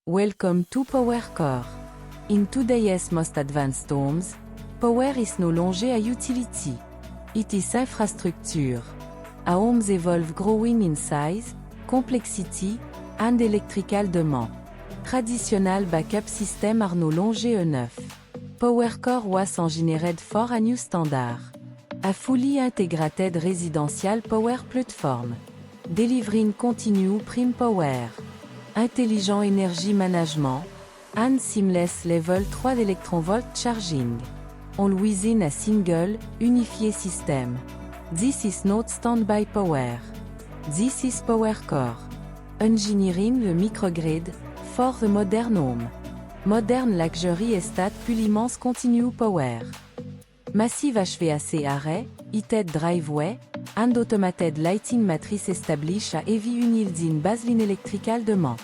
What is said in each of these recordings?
Welcome to PowerCore. In today's most advanced homes, power is no longer a utility. It is infrastructure. Our homes evolve growing in size, complexity, and electrical demand. Traditional backup system are no longer enough. PowerCore was engineered for a new standard. A fully integrated residential power platform. Delivering continuous prime power. Intelligent energy management, and seamless level 3 electron-volt charging. All within a single, unified system. This is not standby power. This is PowerCore. Engineering the microgrid, for the modern home. Modern luxury estate plus continue power. Massive HVAC array, heated driveway, and automated lighting matrix establish a heavy unyielding baseline electrical demand.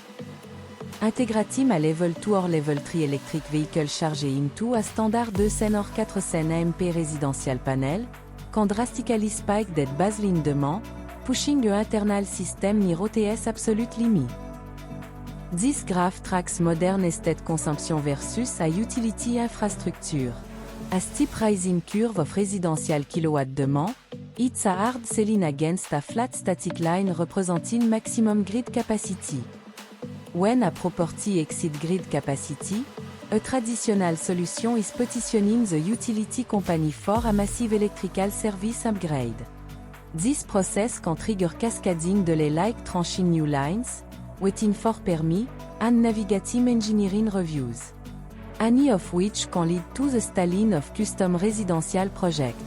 Integrating a level 2 or level 3 electric vehicle chargé into a standard 2 cent or 4 cent AMP residential panel, can drastically spike that baseline demand, pushing the internal system near OTS absolute limit. This graph tracks modern estate consumption versus a utility infrastructure. A steep rising curve of residential kilowatt demand, it's a hard selling against a flat static line representing maximum grid capacity. When a property exceeds grid capacity, a traditional solution is petitioning the utility company for a massive electrical service upgrade. This process can trigger cascading delay like tranching new lines, waiting for permit, and navigating engineering reviews. Any of which can lead to the stalling of custom residential projects.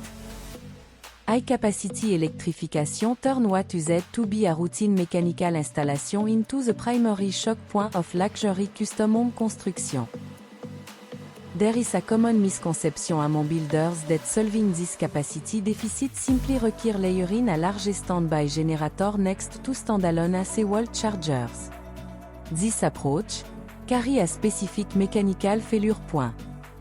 High-capacity electrification turn what used to be a routine mechanical installation into the primary shock point of luxury custom home construction. There is a common misconception among builders that solving this capacity deficit simply requires layering a large standby generator next to standalone AC wall chargers. This approach carries a specific mechanical failure point.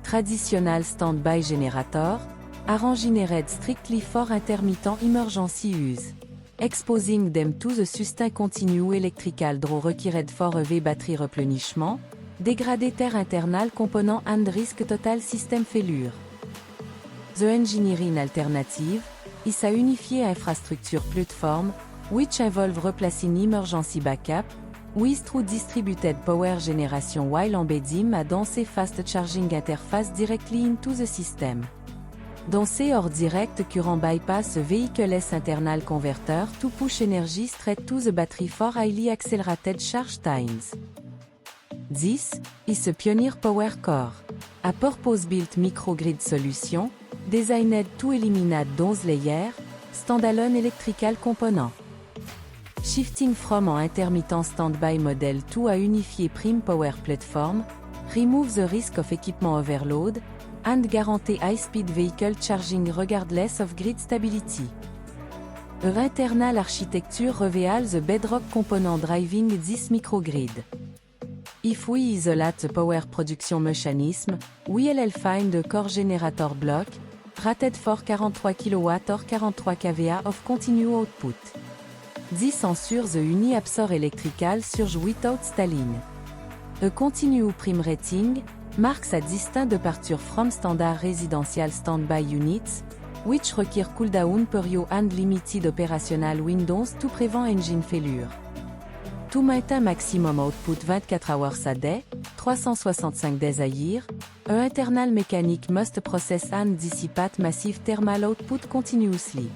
Traditional standby generator are engineered strictly for intermittent emergency use, exposing them to the sustained continuous electrical draw required for EV battery replenishment, degraded their internal component and risk total system failure. The engineering alternative is a unified infrastructure platform, which involves replacing emergency backup with true distributed power generation while embedding a dense fast charging interface directly into the system. Dense or direct current bypass a vehicle's internal converter to push energy straight to the battery for highly accelerated charge times. This is a pioneer PowerCore, a purpose-built microgrid solution designed to eliminate those layers, standalone electrical component. Shifting from an intermittent standby model to a unified prime power platform, remove the risk of equipment overload, and guarantee high-speed vehicle charging regardless of grid stability. Our internal architecture reveals the bedrock component driving this microgrid. If we isolate the power production mechanism, we'll find the core generator block, rated for 43 kW or 43 kVA of continuous output. This ensures the uni-absorb electrical surge without stalling. A continuous prime rating marks a distinct departure from standard residential standby units, which require cooldown period and limited operational windows to prevent engine failure. To maintain maximum output 24 hours a day, 365 days a year, an internal mechanic must process and dissipate massive thermal output continuously.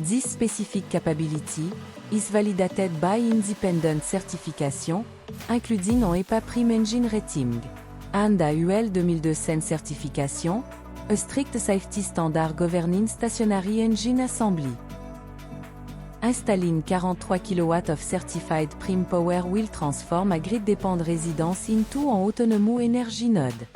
This specific capability is validated by independent certification, including an EPA Prime Engine Rating, and a UL 2200 certification, a strict safety standard governing stationary engine assembly. Installing 43 kW of certified prime power will transform a grid-dependent residence into an autonomous energy node.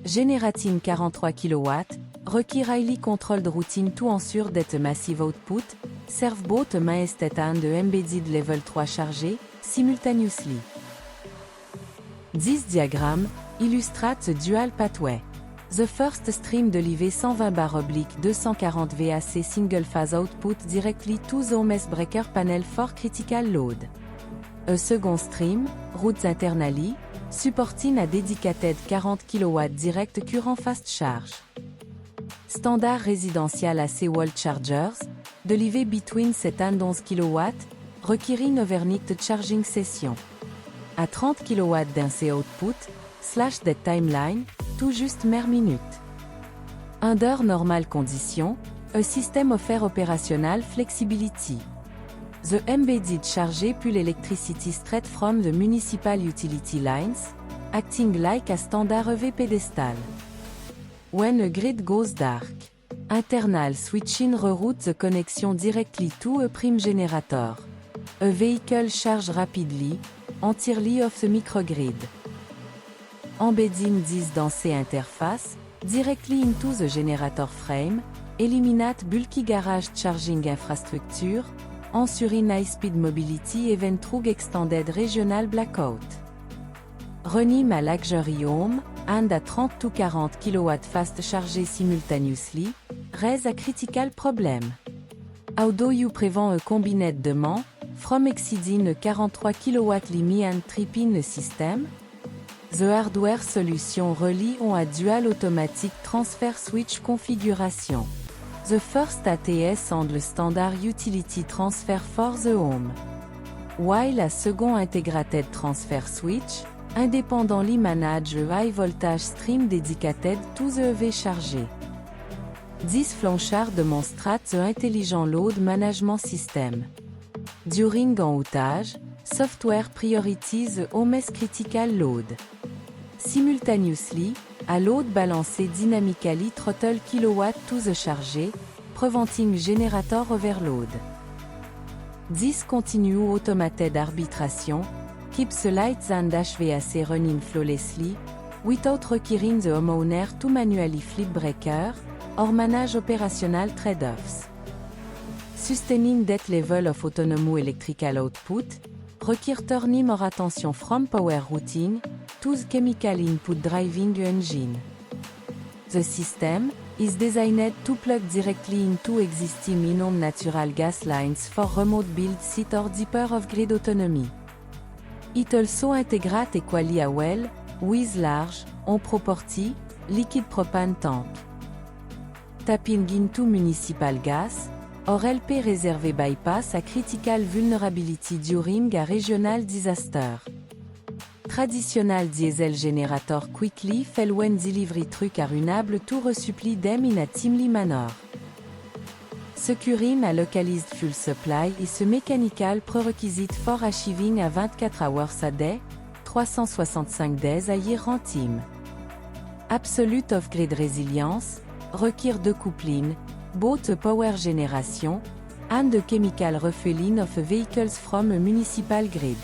Generating 43 kW require highly controlled routing to ensure that a massive output serve both a main estate and a embedded level 3 chargé simultaneously. This diagram illustrates the dual pathway. The first stream deliver 120/240 VAC single phase output directly to the home's breaker panel for critical load. A second stream, routes internally, supporting a dedicated 40 kW direct current fast charge. Standard résidentiel AC wall chargers, delivered between 7 and 11 kW, requiring overnight charging session. À 30 kW d'AC output, / that timeline, tout juste mer minute. Under normal condition, a system offer operational flexibility. The embedded charger pull electricity straight from the municipal utility lines, acting like a standard EV pedestal. When a grid goes dark, internal switching reroute the connection directly to a prime generator. A vehicle charge rapidly, entirely off the microgrid. Embedding this dense interface, directly into the generator frame, eliminate bulky garage charging infrastructure, ensuring high-speed mobility even through extended regional blackout. Running a luxury home, and a 30 to 40 kW fast charger simultaneously, raise a critical problem. How do you prevent a combined demand, from exceeding a 43 kW limit and tripping the system? The hardware solution rely on a dual automatic transfer switch configuration. The first ATS handle standard utility transfer for the home, while a second integrated transfer switch, independently manage a high voltage stream dedicated to the EV charger. This flowchart demonstrates the intelligent load management system. During an outage, software prioritizes the home's critical load. Simultaneously, a load balanced dynamically throttle kW to the charger, preventing generator overload. This continue automated arbitration, keeps the lights and HVAC running flawlessly, without requiring the homeowner to manually flip breaker, or manage operational trade-offs. Sustaining that level of autonomous electrical output, require turning more attention from power routing, to the chemical input driving the engine. The system is designed to plug directly into existing in-home natural gas lines for remote build site or deeper off-grid autonomy. It also integrates equally well with large, on property, liquid propane tank. Tapping into municipal gas, or LP reservé bypass a critical vulnerability during a regional disaster. Traditional diesel generator quickly fail when delivery truck are unable to resupply them in a timely manner. Securing a localized fuel supply is a mechanical prerequisite for achieving a 24 hours a day, 365 days a year runtime. Absolute off-grid resilience, require decoupling, both a power generation, and the chemical refueling of vehicles from a municipal grid.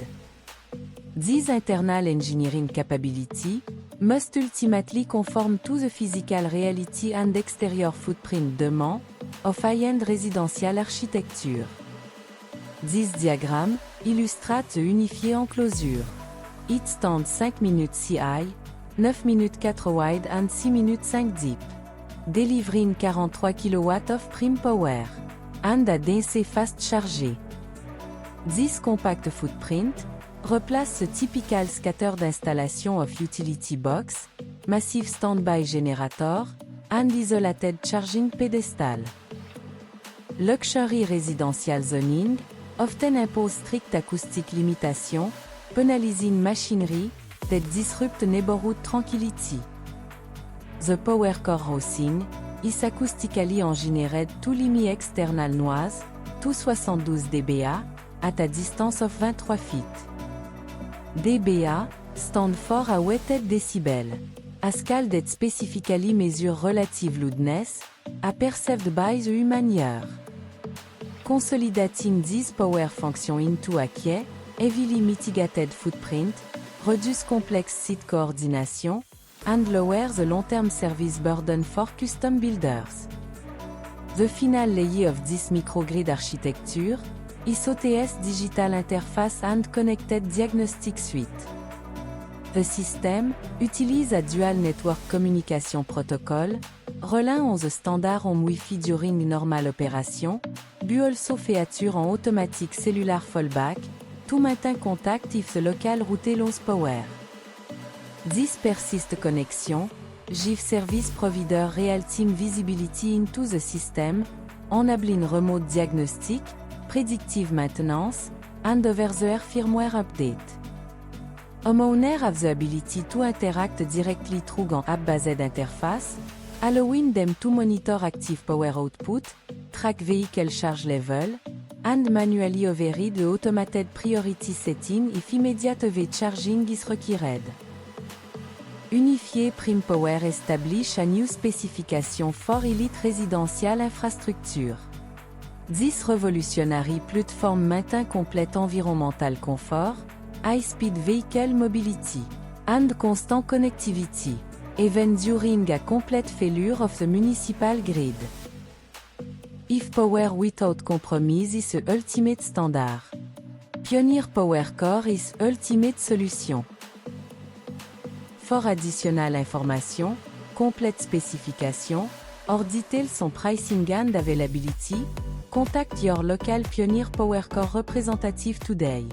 This internal engineering capability must ultimately conform to the physical reality and exterior footprint demand of high-end residential architecture. This diagram illustrates the unifié enclosure. It stands 5 minutes CI, 9 minutes 4 wide and 6 minutes 5 deep. Delivering 43 kW of prime power, and a DC fast charger. This compact footprint replace the typical scattered installation of utility box, massive standby generator, and isolated charging pedestal. Luxury residential zoning often impose strict acoustic limitation, penalizing machinery that disrupt neighborhood tranquility. The power core housing is acoustically engineered to limit external noise to 72 dBA at a distance of 23 feet. dBA stand for a weighted decibel, a scale that specifically measures relative loudness, perceived by the human ear. Consolidating this power function into a key, heavily mitigated footprint, reduce complex site coordination, and lower the long-term service burden for custom builders. The final layer of this microgrid architecture is OTS Digital Interface and Connected Diagnostic Suite. The system utilise a dual network communication protocol, relying on the standard home Wi-Fi during normal operation, but also feature en automatic cellular fallback, tout matin contact if the local route loss power. 10 persist connexion, GIF service provider real time visibility into the system, enabling remote diagnostic, predictive maintenance, and over-the-air firmware update. Homeowner have the ability to interact directly through an app-based interface, allowing them to monitor active power output, track vehicle charge level, and manually override the automated priority setting if immediate EV charging is required. Unifié Prime Power establish a new specification for elite residential infrastructure. This revolutionary platform maintint complete environmental comfort, high-speed vehicle mobility, and constant connectivity, even during a complete failure of the municipal grid. If power without compromise is the ultimate standard. Pioneer Power Core is ultimate solution. For additional information, complete specification, or details on pricing and availability, contact your local Pioneer Power Core representative today.